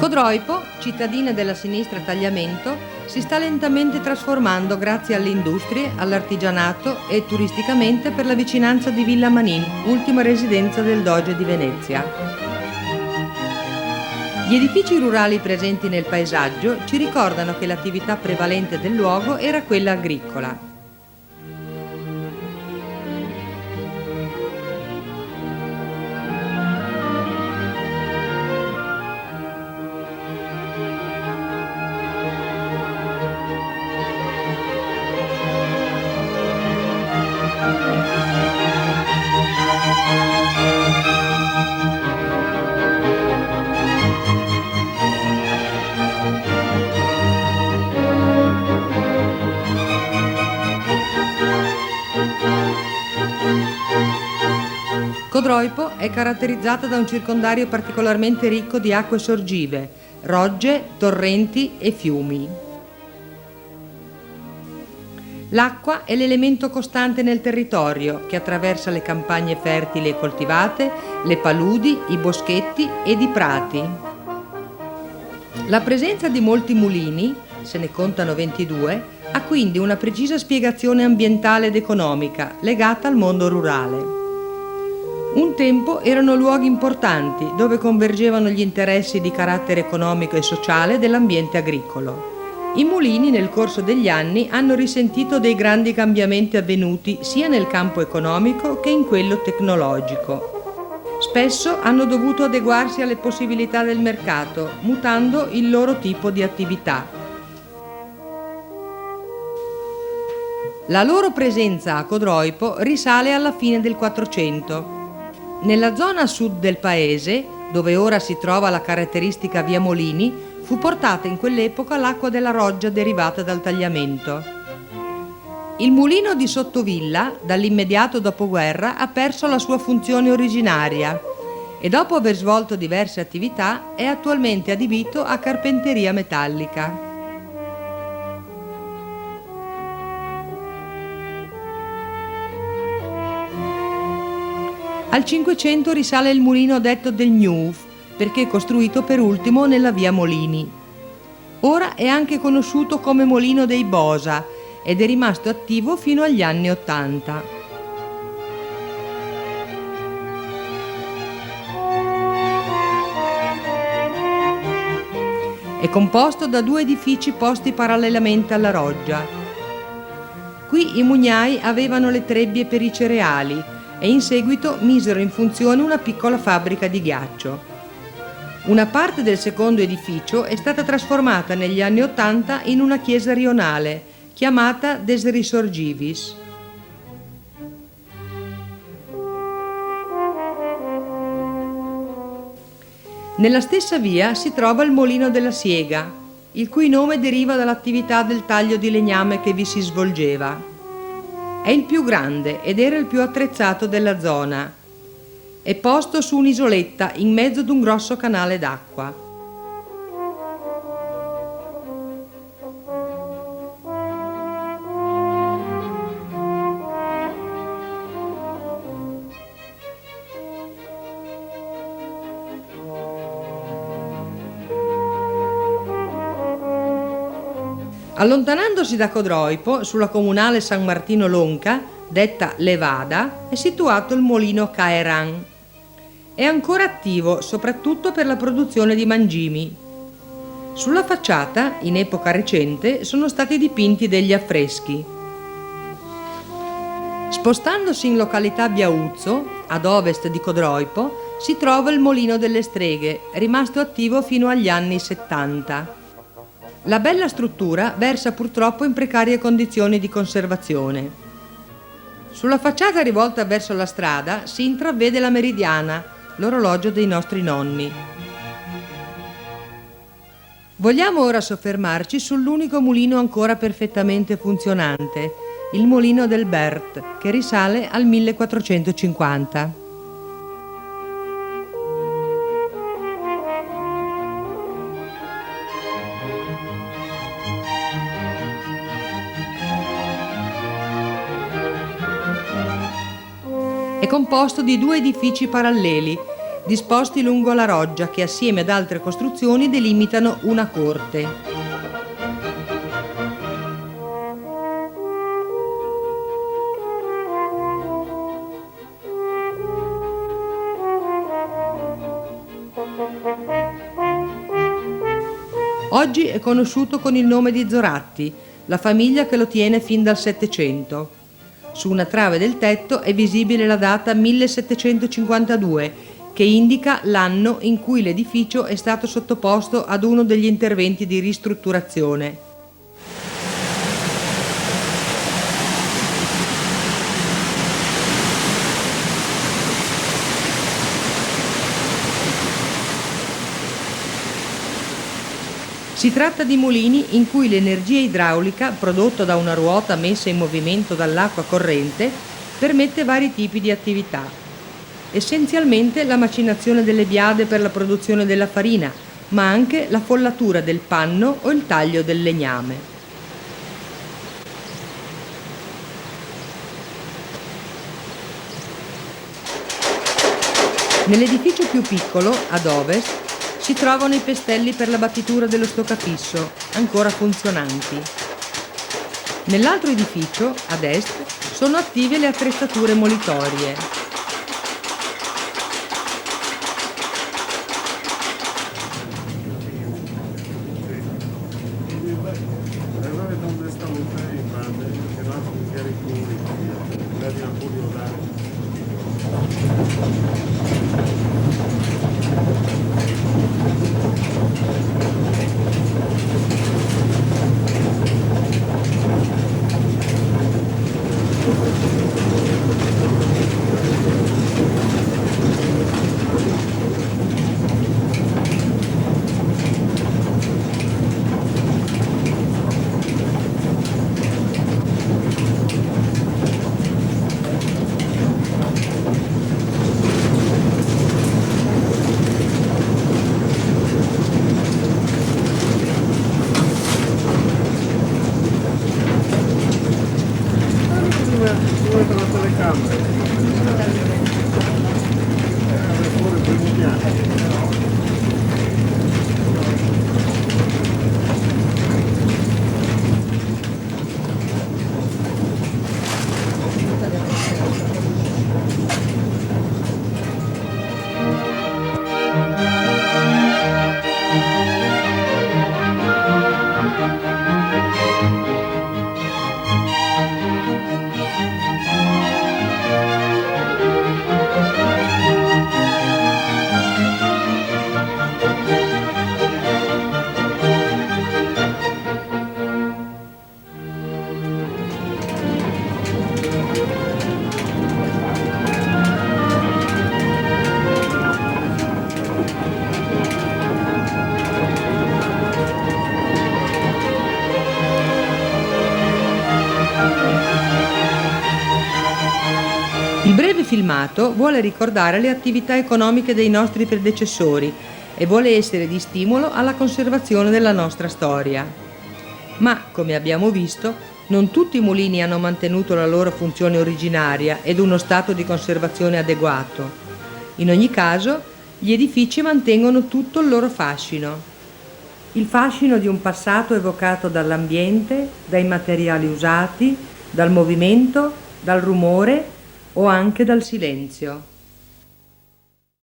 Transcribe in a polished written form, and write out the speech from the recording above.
Codroipo, cittadina della sinistra Tagliamento, si sta lentamente trasformando grazie alle industrie, all'artigianato e turisticamente per la vicinanza di Villa Manin, ultima residenza del Doge di Venezia. Gli edifici rurali presenti nel paesaggio ci ricordano che l'attività prevalente del luogo era quella agricola. Codroipo è caratterizzata da un circondario particolarmente ricco di acque sorgive, rogge, torrenti e fiumi. L'acqua è l'elemento costante nel territorio che attraversa le campagne fertili e coltivate, le paludi, i boschetti ed i prati. La presenza di molti mulini, se ne contano 22, ha quindi una precisa spiegazione ambientale ed economica legata al mondo rurale. Un tempo erano luoghi importanti dove convergevano gli interessi di carattere economico e sociale dell'ambiente agricolo. I mulini nel corso degli anni hanno risentito dei grandi cambiamenti avvenuti sia nel campo economico che in quello tecnologico. Spesso hanno dovuto adeguarsi alle possibilità del mercato, mutando il loro tipo di attività. La loro presenza a Codroipo risale alla fine del 400. Nella zona sud del paese, dove ora si trova la caratteristica via Molini, fu portata in quell'epoca l'acqua della roggia derivata dal tagliamento. Il mulino di Sottovilla, dall'immediato dopoguerra, ha perso la sua funzione originaria e dopo aver svolto diverse attività è attualmente adibito a carpenteria metallica. Al 500 risale il mulino detto del Gnuf, perché costruito per ultimo nella via Molini. Ora è anche conosciuto come Molino dei Bosa ed è rimasto attivo fino agli anni '80. È composto da 2 edifici posti parallelamente alla roggia. Qui i mugnai avevano le trebbie per i cereali e in seguito misero in funzione una piccola fabbrica di ghiaccio. Una parte del secondo edificio è stata trasformata negli anni '80 in una chiesa rionale, chiamata Des Risorgivis. Nella stessa via si trova il Molino della Siega, il cui nome deriva dall'attività del taglio di legname che vi si svolgeva. È il più grande ed era il più attrezzato della zona. È posto su un'isoletta in mezzo ad un grosso canale d'acqua. Allontanandosi da Codroipo, sulla comunale San Martino Lonca, detta Levada, è situato il mulino Caeran. È ancora attivo, soprattutto per la produzione di mangimi. Sulla facciata, in epoca recente, sono stati dipinti degli affreschi. Spostandosi in località Biauzzo, ad ovest di Codroipo, si trova il Molino delle Streghe, rimasto attivo fino agli anni '70. La bella struttura versa purtroppo in precarie condizioni di conservazione. Sulla facciata rivolta verso la strada si intravede la meridiana, l'orologio dei nostri nonni. Vogliamo ora soffermarci sull'unico mulino ancora perfettamente funzionante, il Molino del Bert, che risale al 1450. È composto di 2 edifici paralleli, disposti lungo la roggia che assieme ad altre costruzioni delimitano una corte. Oggi è conosciuto con il nome di Zoratti, la famiglia che lo tiene fin dal Settecento. Su una trave del tetto è visibile la data 1752, che indica l'anno in cui l'edificio è stato sottoposto ad uno degli interventi di ristrutturazione. Si tratta di mulini in cui l'energia idraulica, prodotta da una ruota messa in movimento dall'acqua corrente, permette vari tipi di attività. Essenzialmente la macinazione delle biade per la produzione della farina, ma anche la follatura del panno o il taglio del legname. Nell'edificio più piccolo, ad ovest, si trovano i pestelli per la battitura dello stoccafisso, ancora funzionanti. Nell'altro edificio, ad est, sono attive le attrezzature molitorie. Il breve filmato vuole ricordare le attività economiche dei nostri predecessori e vuole essere di stimolo alla conservazione della nostra storia. Ma, come abbiamo visto, non tutti i mulini hanno mantenuto la loro funzione originaria ed uno stato di conservazione adeguato. In ogni caso, gli edifici mantengono tutto il loro fascino. Il fascino di un passato evocato dall'ambiente, dai materiali usati, dal movimento, dal rumore o anche dal silenzio.